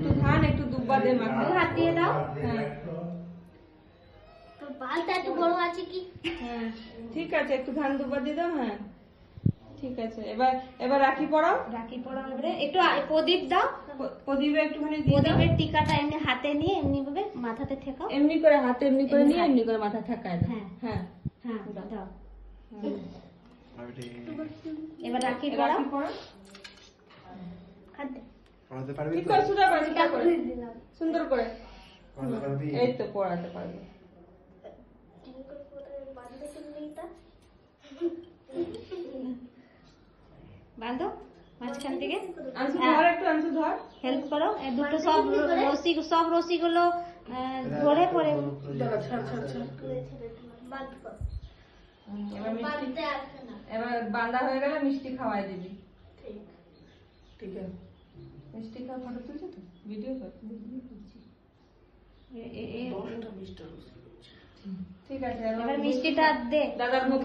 একটু ধান একটু দুব্বা দে মাথায়। হাত দিয়ে দাও। হ্যাঁ তো বালটা একটু বড় আছে কি? হ্যাঁ ঠিক আছে, একটু ধান দুব্বা দিয়ে দাও। হ্যাঁ ঠিক আছে, এবার এবার রাখি পড়াও। রাখি পড়াও। এবারে একটু প্রদীপ দাও। প্রদীপে একটুখানি দিয়ে দাও। প্রদীপের টিকাটা এমনি হাতে নিয়ে এমনি ভাবে মাথাতে ঠেকাও। এমনি করে হাতে এমনি করে নিয়ে এমনি করে মাথা ঠেকায় দাও। হ্যাঁ। হ্যাঁ হ্যাঁ দাও। হুম। এবার রাখি পড়াও। রাখি পড়াও। খাদ্য পড়াতে পারবি ঠিক তো? করে সোজা করে সোজা করে দিলাম। সুন্দর করে। পড়াতে পারবি? এই তো পড়াতে পারবে। বাঁধো মাঝখান থেকে। আনসু ধর, একটু আনসু ধর। হেল্প করো। এই দুটো সব রশি গুলো ধরে পরে এবার মিষ্টি, এবার বাঁধা হয়ে গেলে মিষ্টি খাওয়াই দিবি। ঠিক আছে, মিষ্টি খাওয়া ফটো তুলছো তো? ভিডিও কর। ঠিক আছে, এবার মিষ্টিটা দে। দাদার মুখে